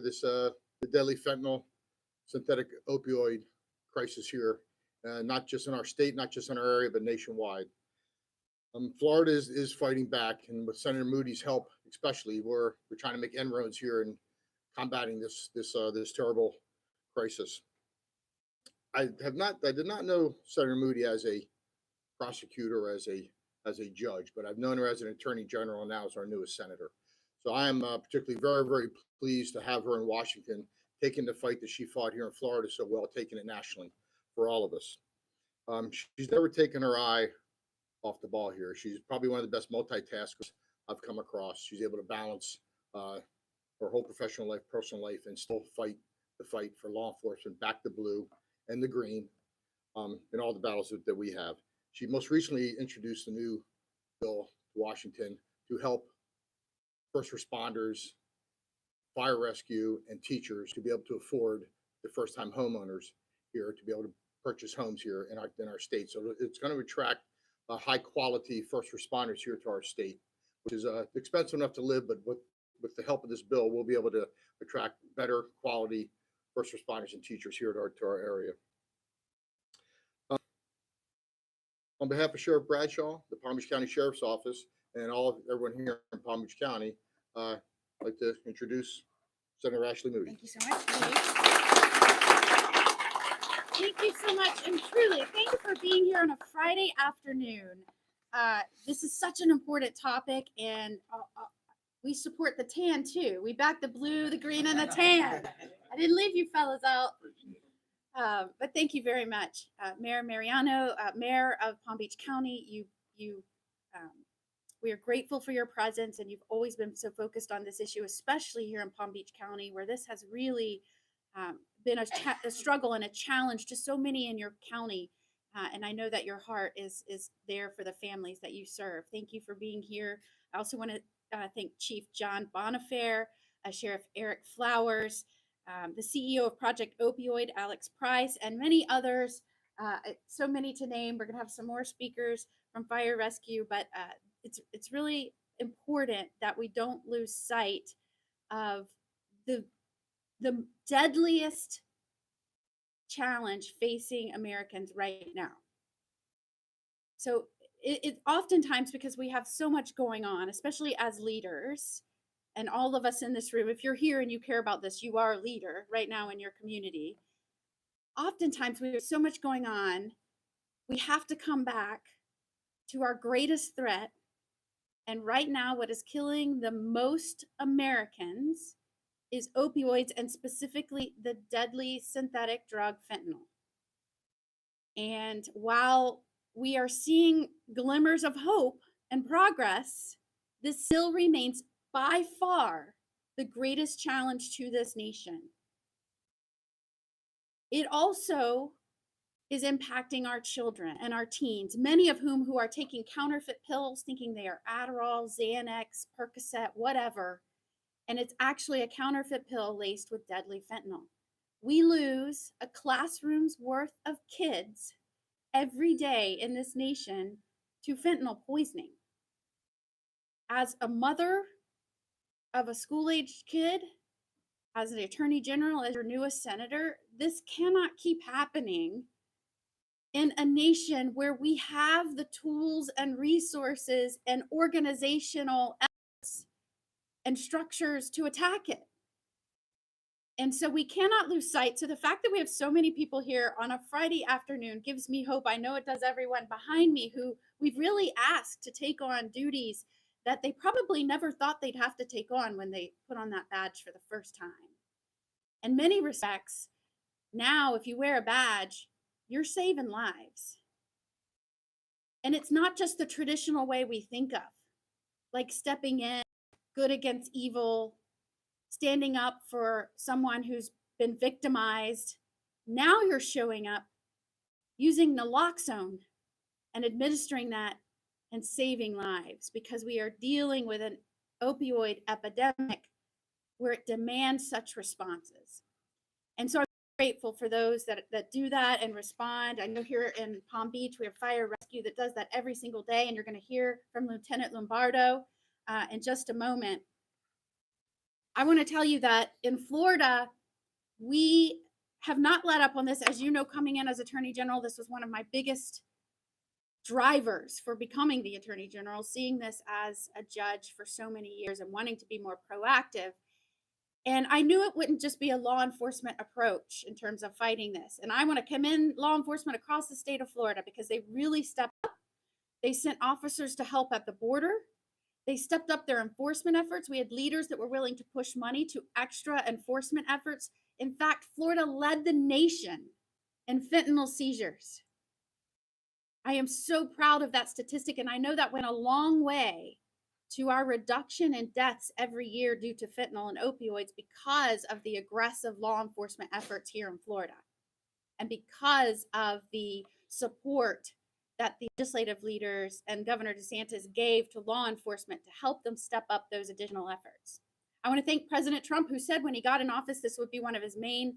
this the deadly fentanyl synthetic opioid crisis here, not just in our state, not just in our area, but nationwide. Florida is fighting back, and with Senator Moody's help, especially, we're trying to make inroads here in combating this terrible crisis. I did not know Senator Moody as a prosecutor, as a judge, but I've known her as an attorney general, and now as our newest senator. So I am particularly very pleased to have her in Washington, taking the fight that she fought here in Florida so well, taking it nationally for all of us. She's never taken her eye off the ball here. She's probably one of the best multitaskers I've come across. She's able to balance her whole professional life, personal life, and still fight the fight for law enforcement, back the blue and the green, in all the battles that we have. She most recently introduced a new bill to Washington to help first responders, fire rescue, and teachers to be able to afford the first-time homeowners here to be able to purchase homes here in our state. So it's going to attract high-quality first responders here to our state, which is expensive enough to live, but with the help of this bill, we'll be able to attract better quality first responders and teachers here to our area. On behalf of Sheriff Bradshaw, the Palm Beach County Sheriff's Office, and everyone here in Palm Beach County, I'd like to introduce Senator Ashley Moody. Thank you so much, Steve. Thank you so much, and truly, thank you for being here on a Friday afternoon. This is such an important topic, and we support the tan too. We back the blue, the green, and the tan. I didn't leave you fellas out. But thank you very much, Mayor Mariano, Mayor of Palm Beach County. We are grateful for your presence, and you've always been so focused on this issue, especially here in Palm Beach County, where this has really been a struggle and a challenge to so many in your county. And I know that your heart is there for the families that you serve. Thank you for being here. I also want to thank Chief John Bonifair, Sheriff Eric Flowers, the CEO of Project Opioid, Alex Price, and many others. So many to name. We're going to have some more speakers from fire rescue, but it's really important that we don't lose sight of the deadliest challenge facing Americans right now. So it oftentimes, because we have so much going on, especially as leaders, and all of us in this room, if you're here and you care about this, you are a leader right now in your community. Oftentimes we have so much going on, we have to come back to our greatest threat. And right now, what is killing the most Americans is opioids, and specifically the deadly synthetic drug fentanyl. And while we are seeing glimmers of hope and progress, this still remains by far the greatest challenge to this nation. It also is impacting our children and our teens, many of whom who are taking counterfeit pills, thinking they are Adderall, Xanax, Percocet, whatever. And it's actually a counterfeit pill laced with deadly fentanyl. We lose a classroom's worth of kids every day in this nation to fentanyl poisoning. As a mother of a school-aged kid, as an attorney general, as your newest senator, this cannot keep happening in a nation where we have the tools and resources and organizational efforts and structures to attack it. And so we cannot lose sight. So the fact that we have so many people here on a Friday afternoon gives me hope. I know it does everyone behind me who we've really asked to take on duties that they probably never thought they'd have to take on when they put on that badge for the first time. In many respects, now if you wear a badge, you're saving lives. And it's not just the traditional way we think of, like stepping in, good against evil, standing up for someone who's been victimized. Now you're showing up using naloxone and administering that and saving lives, because we are dealing with an opioid epidemic where it demands such responses. And so I'm grateful for those that do that and respond. I know here in Palm Beach, we have fire rescue that does that every single day, and you're going to hear from Lieutenant Lombardo in just a moment. I want to tell you that in Florida, we have not let up on this. As you know, coming in as Attorney General, this was one of my biggest drivers for becoming the Attorney General, seeing this as a judge for so many years and wanting to be more proactive. And I knew it wouldn't just be a law enforcement approach in terms of fighting this. And I want to commend law enforcement across the state of Florida because they really stepped up. They sent officers to help at the border. They stepped up their enforcement efforts. We had leaders that were willing to push money to extra enforcement efforts. In fact, Florida led the nation in fentanyl seizures. I am so proud of that statistic, and I know that went a long way to our reduction in deaths every year due to fentanyl and opioids because of the aggressive law enforcement efforts here in Florida and because of the support that the legislative leaders and Governor DeSantis gave to law enforcement to help them step up those additional efforts. I want to thank President Trump, who said when he got in office this would be one of his main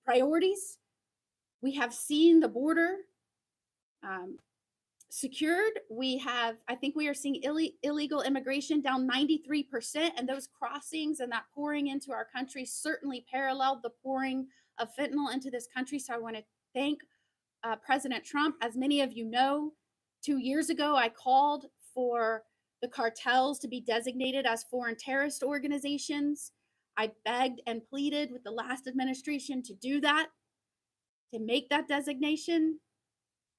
priorities. We have seen the border secured. I think we are seeing illegal immigration down 93%, and those crossings and that pouring into our country certainly paralleled the pouring of fentanyl into this country. So I want to thank President Trump. As many of you know, 2 years ago, I called for the cartels to be designated as foreign terrorist organizations. I begged and pleaded with the last administration to do that, to make that designation.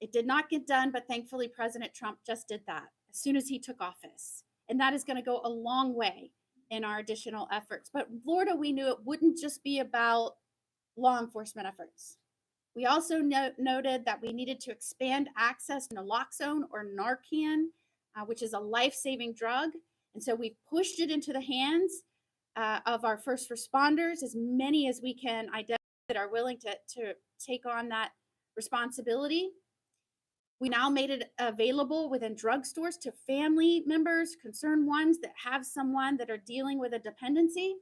It did not get done, but thankfully President Trump just did that as soon as he took office. And that is going to go a long way in our additional efforts. But in Florida, we knew it wouldn't just be about law enforcement efforts. We also noted that we needed to expand access to naloxone or Narcan, which is a life-saving drug. And so we've pushed it into the hands of our first responders, as many as we can identify that are willing to take on that responsibility. We now made it available within drugstores to family members, concerned ones that have someone that are dealing with a dependency.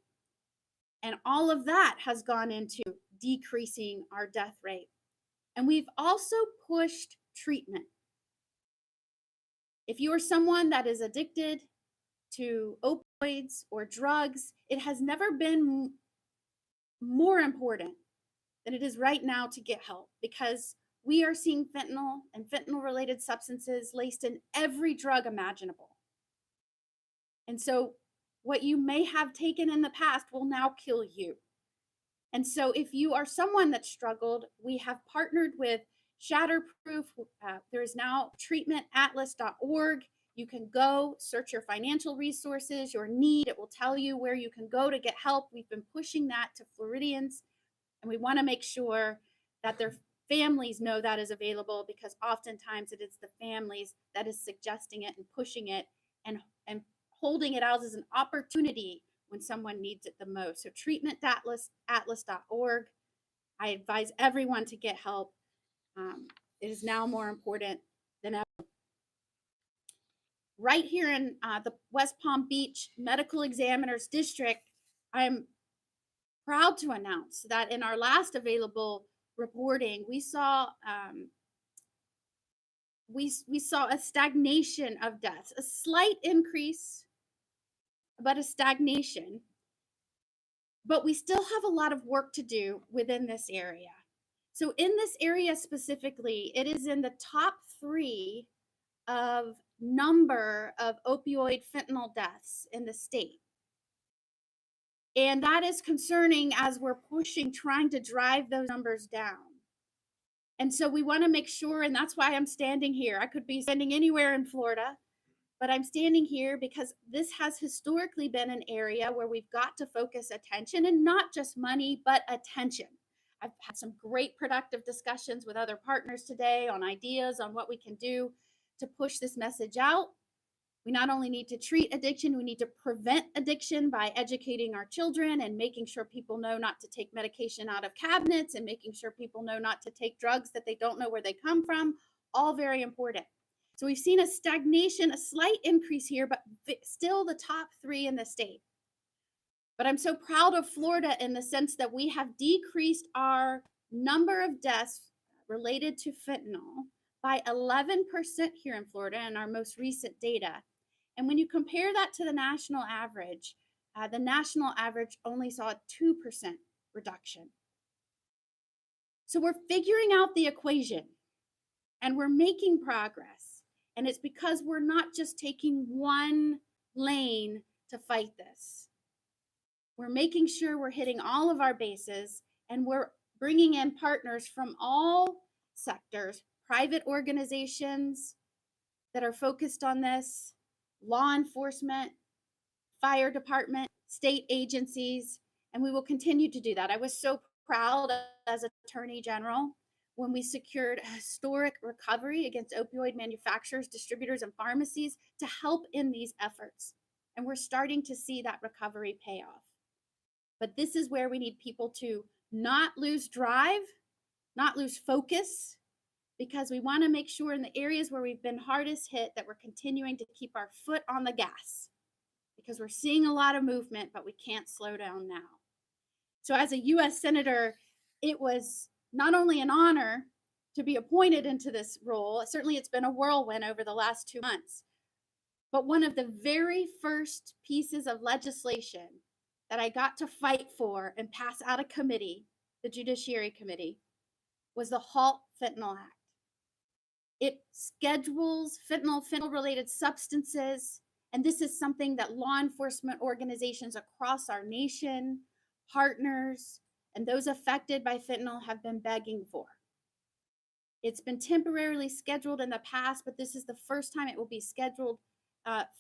And all of that has gone into decreasing our death rate. And we've also pushed treatment. If you are someone that is addicted to opioids or drugs, it has never been more important than it is right now to get help, because we are seeing fentanyl and fentanyl-related substances laced in every drug imaginable. And so what you may have taken in the past will now kill you. And so if you are someone that struggled, we have partnered with Shatterproof. There is now treatmentatlas.org. You can go search your financial resources, your need. It will tell you where you can go to get help. We've been pushing that to Floridians, and we want to make sure that their families know that is available, because oftentimes it is the families that is suggesting it and pushing it and holding it out as an opportunity when someone needs it the most. So treatmentatlas.org. I advise everyone to get help. It is now more important than ever. Right here in the West Palm Beach Medical Examiner's District, I am proud to announce that in our last available reporting, we saw a stagnation of deaths, a slight increase, but a stagnation. But we still have a lot of work to do within this area. So in this area specifically, it is in the top 3 of number of opioid fentanyl deaths in the state. And that is concerning as we're trying to drive those numbers down. And so we want to make sure, and that's why I'm standing here. I could be standing anywhere in Florida, but I'm standing here because this has historically been an area where we've got to focus attention, and not just money, but attention. I've had some great productive discussions with other partners today on ideas on what we can do to push this message out. We not only need to treat addiction, we need to prevent addiction by educating our children and making sure people know not to take medication out of cabinets, and making sure people know not to take drugs that they don't know where they come from. All very important. So we've seen a stagnation, a slight increase here, but still the top 3 in the state. But I'm so proud of Florida in the sense that we have decreased our number of deaths related to fentanyl by 11% here in Florida in our most recent data. And when you compare that to the national average, The national average only saw a 2% reduction. So we're figuring out the equation and we're making progress. And it's because we're not just taking one lane to fight this. We're making sure we're hitting all of our bases, and we're bringing in partners from all sectors, private organizations that are focused on this, law enforcement, fire department, state agencies, and we will continue to do that. I was so proud as Attorney General when we secured a historic recovery against opioid manufacturers, distributors, and pharmacies to help in these efforts. And we're starting to see that recovery pay off. But this is where we need people to not lose drive, not lose focus, because we want to make sure in the areas where we've been hardest hit that we're continuing to keep our foot on the gas, because we're seeing a lot of movement, but we can't slow down now. So as a U.S. Senator, it was not only an honor to be appointed into this role, certainly it's been a whirlwind over the last 2 months, but one of the very first pieces of legislation that I got to fight for and pass out of committee, the Judiciary Committee, was the HALT Fentanyl Act. It schedules fentanyl-related substances, and this is something that law enforcement organizations across our nation, partners, and those affected by fentanyl have been begging for. It's been temporarily scheduled in the past, but this is the first time it will be scheduled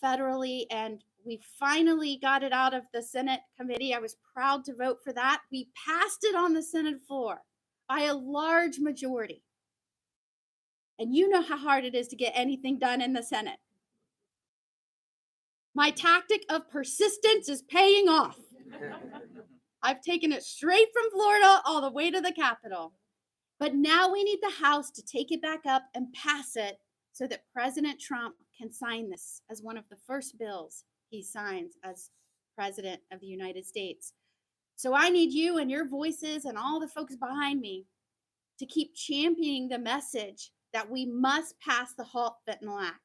federally, and we finally got it out of the Senate committee. I was proud to vote for that. We passed it on the Senate floor by a large majority. And you know how hard it is to get anything done in the Senate. My tactic of persistence is paying off. I've taken it straight from Florida all the way to the Capitol. But now we need the House to take it back up and pass it so that President Trump can sign this as one of the first bills he signs as President of the United States. So I need you and your voices and all the folks behind me to keep championing the message that we must pass the HALT Fentanyl Act.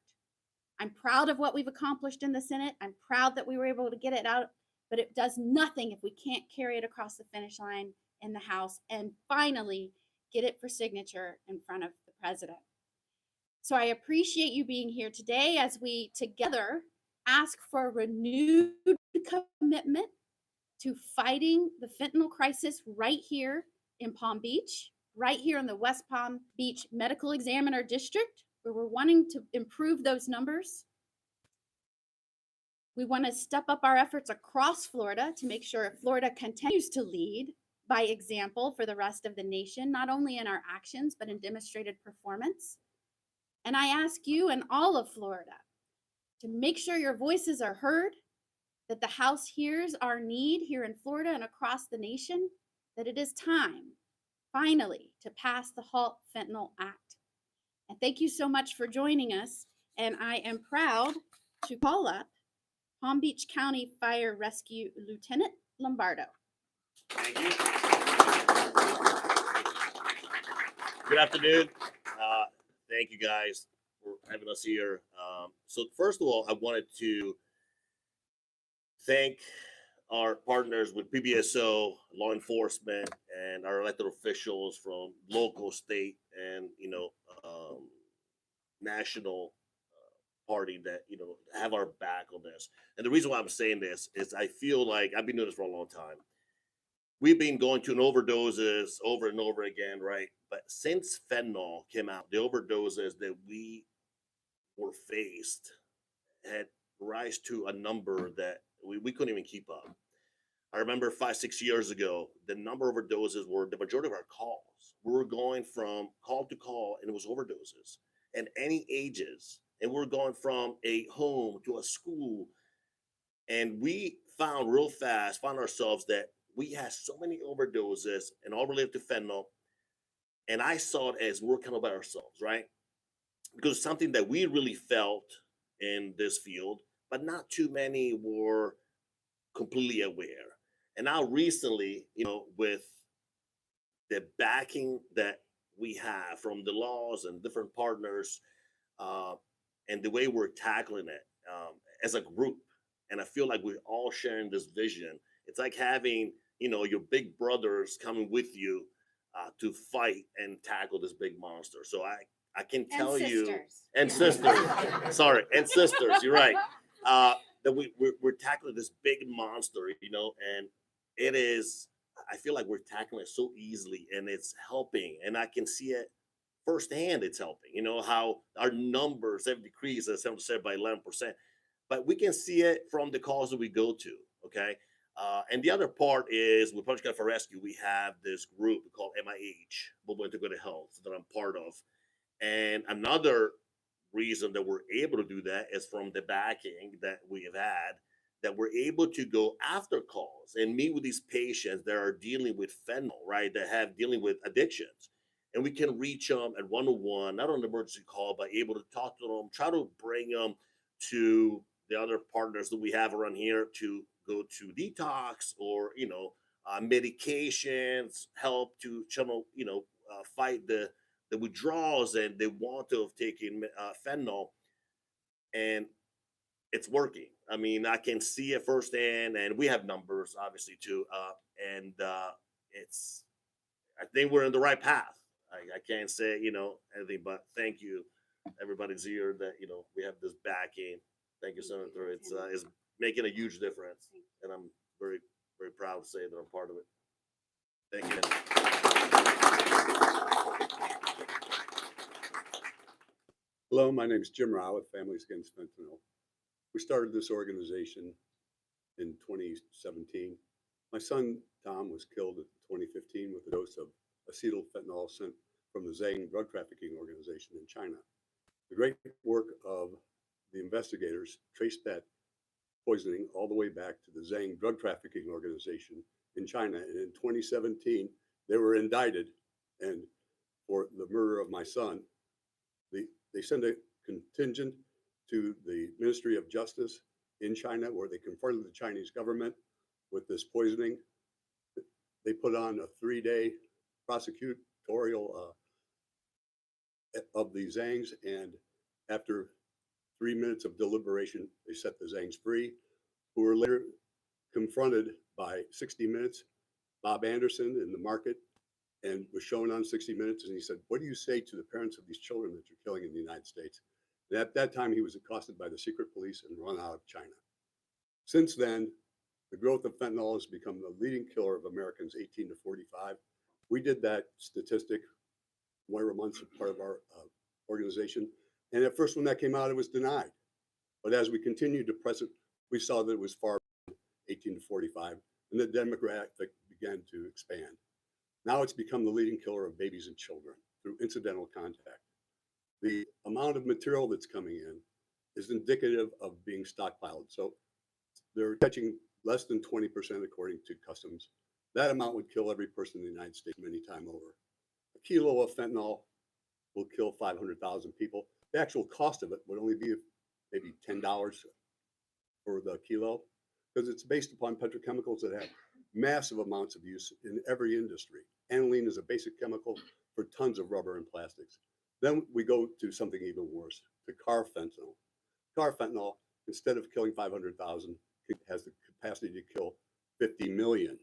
I'm proud of what we've accomplished in the Senate. I'm proud that we were able to get it out, but it does nothing if we can't carry it across the finish line in the House and finally get it for signature in front of the President. So I appreciate you being here today as we together ask for a renewed commitment to fighting the fentanyl crisis right here in Palm Beach, right here in the West Palm Beach Medical Examiner District, where we're wanting to improve those numbers. We want to step up our efforts across Florida to make sure Florida continues to lead by example for the rest of the nation, not only in our actions, but in demonstrated performance. And I ask you and all of Florida to make sure your voices are heard, that the House hears our need here in Florida and across the nation, that it is time, finally, to pass the HALT Fentanyl Act. And thank you so much for joining us. And I am proud to call up Palm Beach County Fire Rescue Lieutenant Lombardo. Thank you. Good afternoon. Thank you guys for having us here. So first of all, I wanted to thank our partners with PBSO, law enforcement, and our elected officials from local, state, and national party that have our back on this. And the reason why I'm saying this is I feel like I've been doing this for a long time. We've been going to overdoses over and over again, right? But since fentanyl came out, the overdoses that we were faced had rise to a number that we couldn't even keep up. I remember 5-6 years ago, the number of overdoses were the majority of our calls. We were going from call to call, and it was overdoses, and any ages. And we're going from a home to a school. And we found ourselves that we had so many overdoses and all related to fentanyl. And I saw it as we're kind of by ourselves, right? Because something that we really felt in this field, but not too many were completely aware. And now recently, with the backing that we have from the laws and different partners, and the way we're tackling it as a group, And I feel like we're all sharing this vision. It's like having, your big brothers coming with you to fight and tackle this big monster. So I can tell you, and sisters, sorry, and sisters, you're right. That we're tackling this big monster, and it is, I feel like we're tackling it so easily and it's helping. And I can see it firsthand, it's helping. How our numbers have decreased, as Senator said, by 11%. But we can see it from the calls that we go to. Okay. And the other part is with Punch Card for Rescue, we have this group called MIH, Movement to Good Health, that I'm part of. And another reason that we're able to do that is from the backing that we have had, that we're able to go after calls and meet with these patients that are dealing with fentanyl, right? That have dealing with addictions. And we can reach them at 101, not on an emergency call, but able to talk to them, try to bring them to the other partners that we have around here to go to detox or, medications, help to channel, fight the withdrawals and they want to have taken fentanyl, and it's working. I mean, I can see it firsthand, and we have numbers obviously too. And it's, I think we're in the right path. I can't say anything but thank you, everybody's here that we have this backing. Thank you, Senator. It's making a huge difference, and I'm very very proud to say that I'm part of it. Thank you. Hello, my name is Jim Rao with Families Against Fentanyl. We started this organization in 2017. My son, Tom, was killed in 2015 with a dose of acetyl fentanyl sent from the Zhang drug trafficking organization in China. The great work of the investigators traced that poisoning all the way back to the Zhang drug trafficking organization in China. And in 2017, they were indicted, and for the murder of my son, they sent a contingent to the Ministry of Justice in China, where they confronted the Chinese government with this poisoning. They put on a 3-day prosecutorial of the Zhangs, and after 3 minutes of deliberation, they set the Zhangs free, who were later confronted by 60 Minutes, Bob Anderson in the market, and was shown on 60 Minutes, and he said, "What do you say to the parents of these children that you're killing in the United States?" And at that time, he was accosted by the secret police and run out of China. Since then, the growth of fentanyl has become the leading killer of Americans 18 to 45. We did that statistic 1 month as part of our organization. And at first, when that came out, it was denied. But as we continued to press it, we saw that it was far beyond 18 to 45, and the demographic began to expand. Now it's become the leading killer of babies and children through incidental contact. The amount of material that's coming in is indicative of being stockpiled. So they're catching less than 20% according to customs. That amount would kill every person in the United States many times over. A kilo of fentanyl will kill 500,000 people. The actual cost of it would only be maybe $10 for the kilo, because it's based upon petrochemicals that have massive amounts of use in every industry. Aniline is a basic chemical for tons of rubber and plastics. Then we go to something even worse, to carfentanil. Carfentanil, instead of killing 500,000, has the capacity to kill 50 million.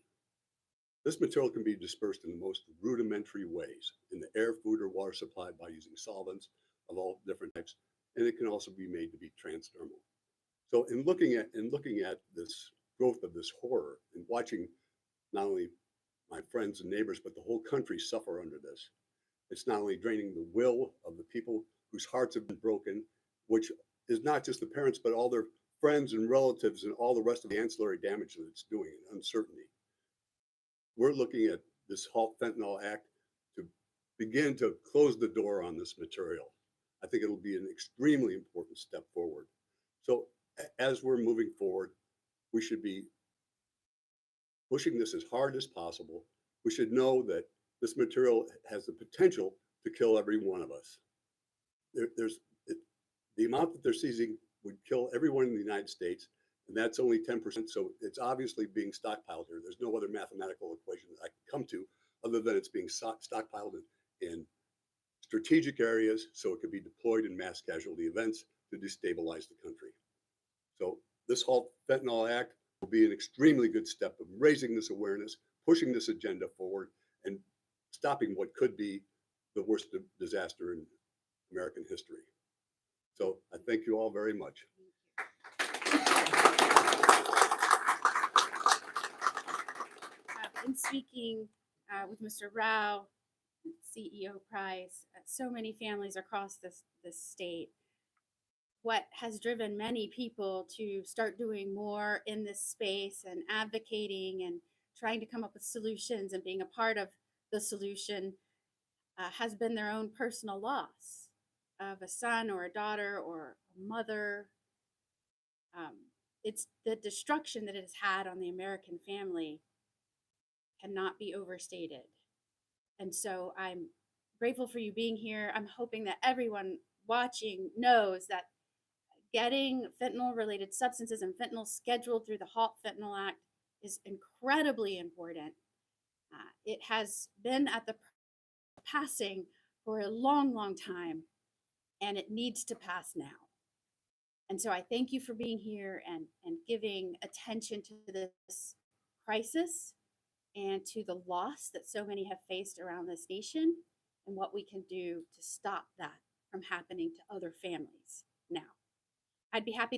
This material can be dispersed in the most rudimentary ways, in the air, food, or water supply by using solvents of all different types, and it can also be made to be transdermal. So in looking at this growth of this horror and watching not only my friends and neighbors, but the whole country suffer under this, it's not only draining the will of the people whose hearts have been broken, which is not just the parents, but all their friends and relatives and all the rest of the ancillary damage that it's doing and uncertainty. We're looking at this HALT Fentanyl Act to begin to close the door on this material. I think it'll be an extremely important step forward. So as we're moving forward, we should be pushing this as hard as possible. We should know that this material has the potential to kill every one of us. The amount that they're seizing would kill everyone in the United States, and that's only 10%. So it's obviously being stockpiled here. There's no other mathematical equation that I can come to other than it's being stockpiled in strategic areas so it could be deployed in mass casualty events to destabilize the country. So this HALT Fentanyl Act will be an extremely good step of raising this awareness, pushing this agenda forward, and stopping what could be the worst disaster in American history. So I thank you all very much. In speaking with Mr. Rao, CEO Price, so many families across this state, what has driven many people to start doing more in this space and advocating and trying to come up with solutions and being a part of the solution has been their own personal loss of a son or a daughter or a mother. It's the destruction that it has had on the American family cannot be overstated. And so I'm grateful for you being here. I'm hoping that everyone watching knows that getting fentanyl related substances and fentanyl scheduled through the HALT Fentanyl Act is incredibly important. It has been at the passing for a long, long time, and it needs to pass now. And so I thank you for being here and giving attention to this crisis and to the loss that so many have faced around this nation and what we can do to stop that from happening to other families now. I'd be happy